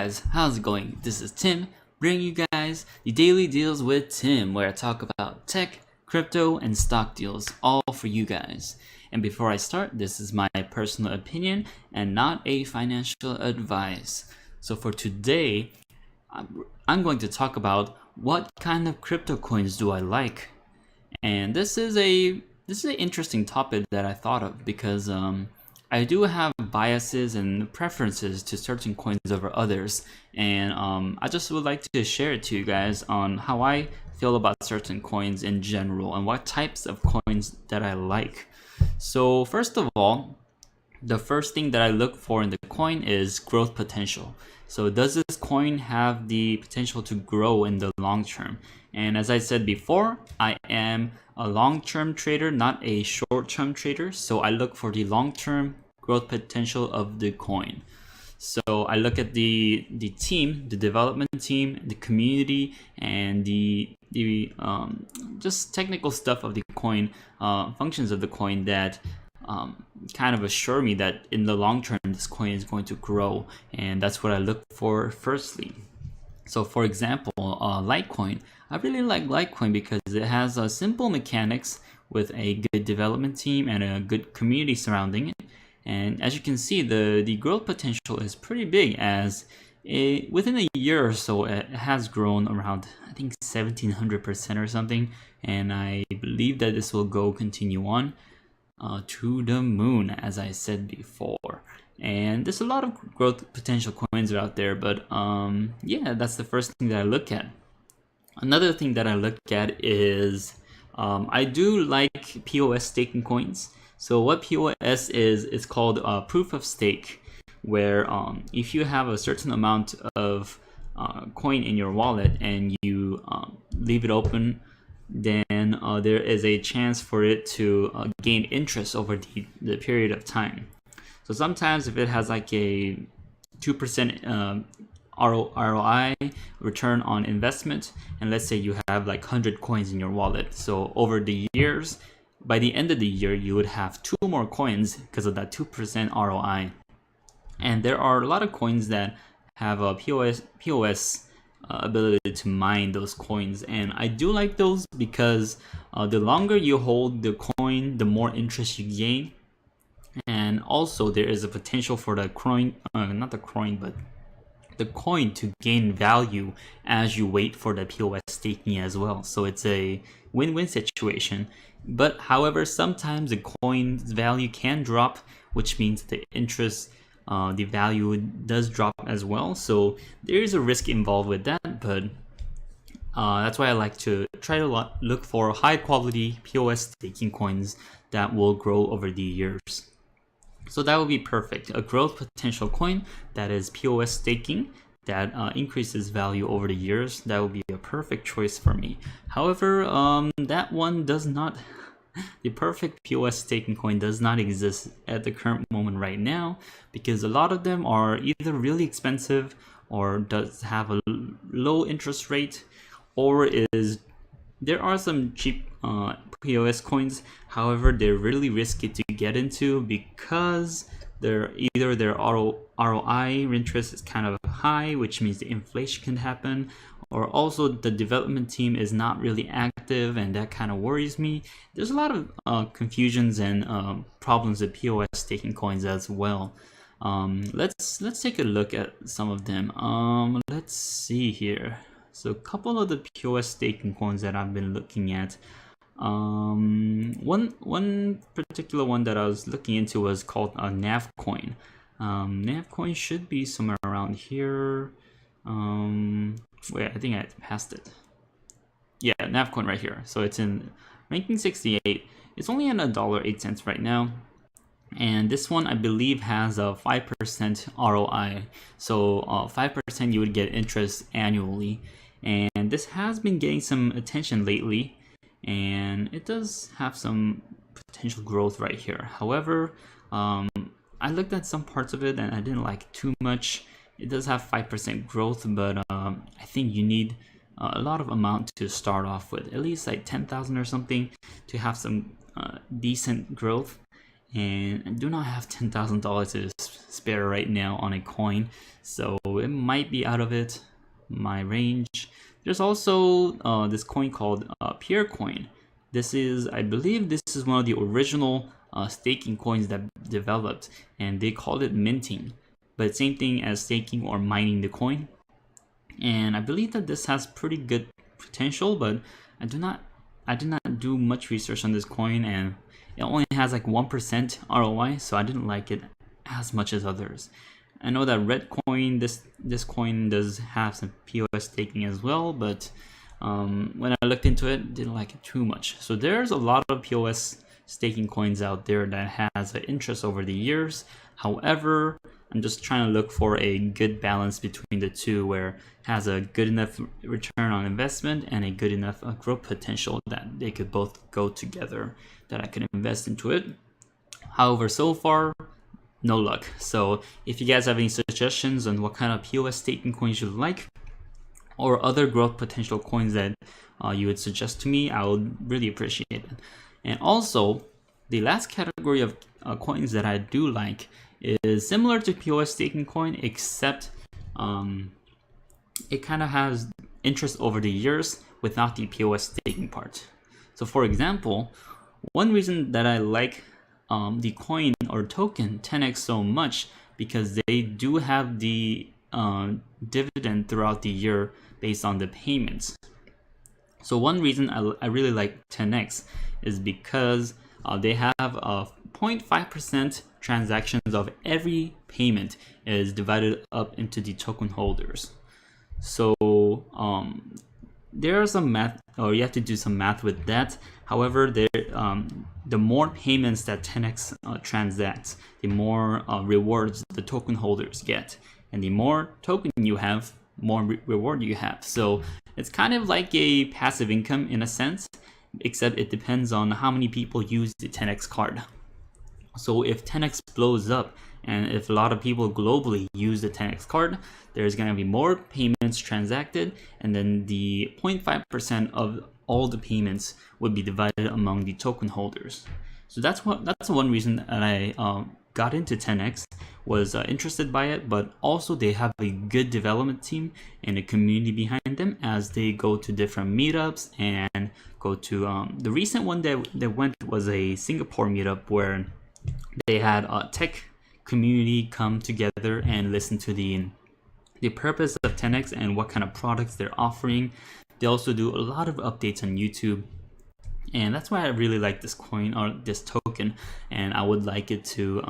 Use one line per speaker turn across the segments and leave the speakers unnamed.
guys, how's it going? This is Tim, bringing you guys the Daily Deals with Tim, where I talk about tech, crypto, and stock deals, all for you guys. And before I start, this is my personal opinion and not a financial advice. So for today, I'm going to talk about what kind of crypto coins do I like. And this is an interesting topic that I thought of because I do have biases and preferences to certain coins over others, and I just would like to share it to you guys on how I feel about certain coins in general and what types of coins that I like. So first of all, the first thing that I look for in the coin is growth potential. So does this coin have the potential to grow in the long term? And as I said before, I am a long-term trader, not a short-term trader. So I look for the long-term growth potential of the coin. So I look at the team, the development team, the community, and the just technical stuff of the coin, functions of the coin that kind of assure me that in the long term this coin is going to grow, and that's what I look for firstly. So for example, Litecoin, I really like Litecoin because it has simple mechanics with a good development team and a good community surrounding it. And as you can see, the growth potential is pretty big, as within a year or so it has grown around, I think, 1700% or something, and I believe that this will continue on to the moon, as I said before. And there's a lot of growth potential coins out there, but yeah, that's the first thing that I look at. Another thing that I look at is I do like POS staking coins. So what POS is called proof of stake, where if you have a certain amount of coin in your wallet and you leave it open, then there is a chance for it to gain interest over the period of time. So sometimes if it has like a 2% ROI, return on investment, and let's say you have like 100 coins in your wallet, so over the years, by the end of the year, you would have 2 more coins because of that 2% ROI. And there are a lot of coins that have a POS ability to mine those coins. And I do like those because the longer you hold the coin, the more interest you gain. And also there is a potential for the coin, the coin to gain value as you wait for the POS staking as well. So it's a win-win situation. But however, sometimes the coin's value can drop, which means the interest, the value does drop as well. So there is a risk involved with that, but that's why I like to try to look for high quality POS staking coins that will grow over the years. So that would be perfect. A growth potential coin that is POS staking that increases value over the years. That would be a perfect choice for me. However, that one does not, the perfect POS staking coin does not exist at the current moment right now, because a lot of them are either really expensive or does have a low interest rate, or there are some cheap POS coins. However, they're really risky to get into because their ROI interest is kind of high, which means the inflation can happen, or also the development team is not really active, and that kind of worries me. There's a lot of confusions and problems with POS staking coins as well. Let's take a look at some of them. Let's see here. So a couple of the POS staking coins that I've been looking at. One particular one that I was looking into was called Navcoin. Navcoin should be somewhere around here. Wait, I think I passed it. Yeah, Navcoin right here. So it's in ranking 68. It's only at $1.08 right now. And this one, I believe, has a 5% ROI. So 5% you would get interest annually. And this has been getting some attention lately, and it does have some potential growth right here. However, I looked at some parts of it and I didn't like it too much. It does have 5% growth, but I think you need a lot of amount to start off with, at least like 10,000 or something, to have some decent growth. and I do not have $10,000 to spare right now on a coin, so it might be out of my range. There's also this coin called Peer Coin. I believe this is one of the original staking coins that developed, and they called it minting, but same thing as staking or mining the coin. And I believe that this has pretty good potential, but I did not do much research on this coin, and it only has like 1% ROI, so I didn't like it as much as others. I know that Redcoin, this coin does have some POS staking as well, but when I looked into it, didn't like it too much. So there's a lot of POS staking coins out there that has an interest over the years. However, I'm just trying to look for a good balance between the two, where it has a good enough return on investment and a good enough growth potential that they could both go together, that I could invest into it. However, so far, no luck. So if you guys have any suggestions on what kind of POS staking coins you like, or other growth potential coins that you would suggest to me, I would really appreciate it. And also, the last category of coins that I do like is similar to POS staking coin, except it kind of has interest over the years without the POS staking part. So for example, one reason that I like the coin or token TenX so much, because they do have the dividend throughout the year based on the payments. So one reason I really like TenX is because they have 0.5% transactions of every payment is divided up into the token holders. So there are some math, or you have to do some math with that. However, the more payments that TenX transacts, the more rewards the token holders get, and the more token you have, more reward you have. So it's kind of like a passive income in a sense, except it depends on how many people use the TenX card. So if TenX blows up, and if a lot of people globally use the TenX card, there's going to be more payments transacted, and then the 0.5% of all the payments would be divided among the token holders. So that's one reason that I got into TenX, was interested by it, but also they have a good development team and a community behind them as they go to different meetups and go to the recent one that went was a Singapore meetup where they had a tech community come together and listen to the purpose of TenX and what kind of products they're offering. They also do a lot of updates on YouTube, and that's why I really like this coin or this token, and I would like it to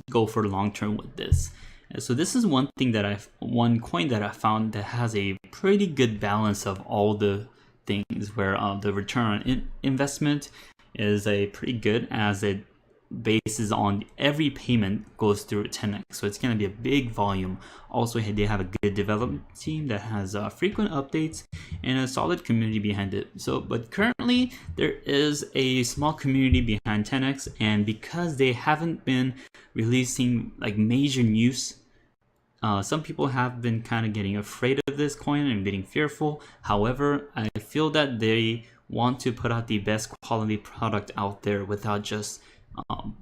go for long term with this. So this is one coin that I found that has a pretty good balance of all the things, where the return on investment is a pretty good, as it bases on every payment goes through TenX, so it's going to be a big volume. Also, they have a good development team that has frequent updates and a solid community behind it. So, but currently there is a small community behind TenX, and because they haven't been releasing like major news, some people have been kind of getting afraid of this coin and getting fearful. However, I feel that they want to put out the best quality product out there without just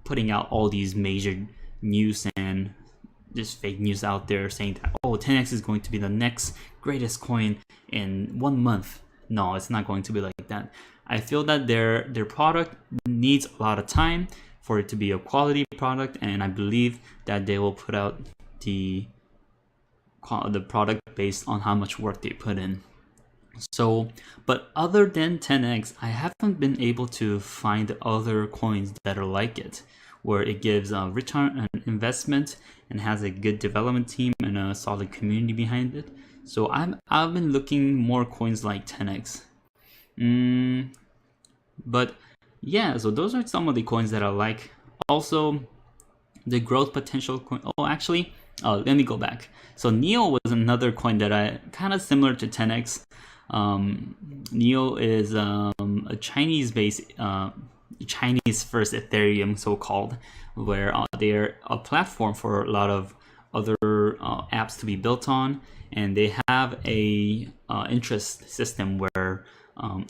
putting out all these major news and just fake news out there saying that, oh, TenX is going to be the next greatest coin in 1 month. No, it's not going to be like that. I feel that their product needs a lot of time for it to be a quality product, and I believe that they will put out the product based on how much work they put in. So, but other than TenX, I haven't been able to find other coins that are like it, where it gives a return on investment and has a good development team and a solid community behind it. So I've been looking more coins like TenX. But yeah, so those are some of the coins that I like. Also, the growth potential coin. Let me go back. So Neo was another coin that I kind of similar to TenX. Neo is a Chinese-based, Chinese first Ethereum, so-called, where they're a platform for a lot of other apps to be built on, and they have a interest system where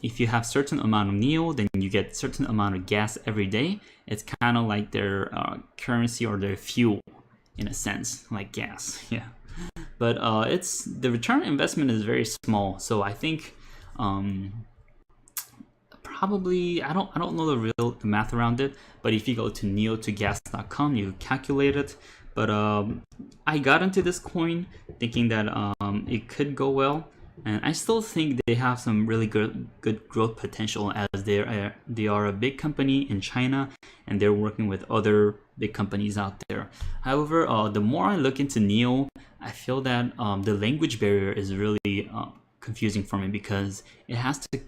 if you have certain amount of NEO, then you get certain amount of gas every day. It's kind of like their currency or their fuel in a sense, like gas. Yeah, but it's the return on investment is very small. So I think probably I don't know the math around it, but if you go to neotogas.com, you calculate it. But I got into this coin thinking that it could go well, and I still think they have some really good growth potential, as they are a big company in China and they're working with other big companies out there. However, the more I look into Neo, I feel that the language barrier is really confusing for me, because it has to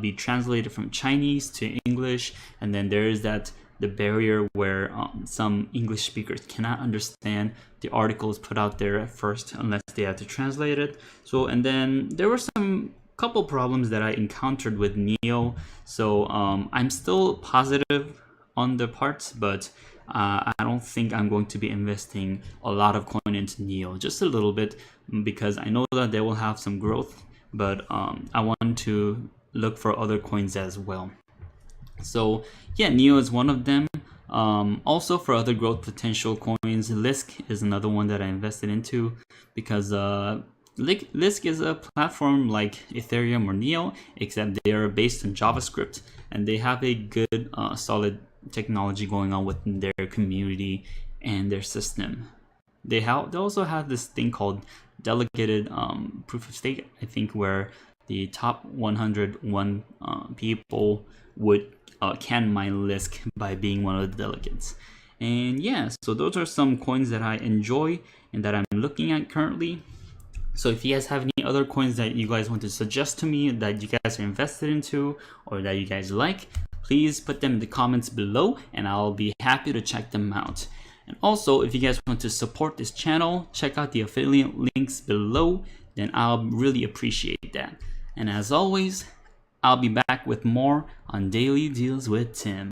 be translated from Chinese to English, and then there is the barrier where some English speakers cannot understand the articles put out there at first unless they have to translate it. So, and then there were some couple problems that I encountered with Neo. So I'm still positive on the parts, but I don't think I'm going to be investing a lot of coin into Neo, just a little bit, because I know that they will have some growth, but I want to look for other coins as well. So yeah, Neo is one of them. Also, for other growth potential coins, Lisk is another one that I invested into, because Lisk is a platform like Ethereum or Neo, except they are based in JavaScript, and they have a good solid technology going on within their community and their system. They also have this thing called delegated proof of stake, I think, where the top 101 people can mine Lisk by being one of the delegates. And yeah, so those are some coins that I enjoy and that I'm looking at currently. So if you guys have any other coins that you guys want to suggest to me that you guys are invested into or that you guys like, please put them in the comments below and I'll be happy to check them out. And also, if you guys want to support this channel, check out the affiliate links below, then I'll really appreciate that. And as always, I'll be back with more on Daily Deals with Tim.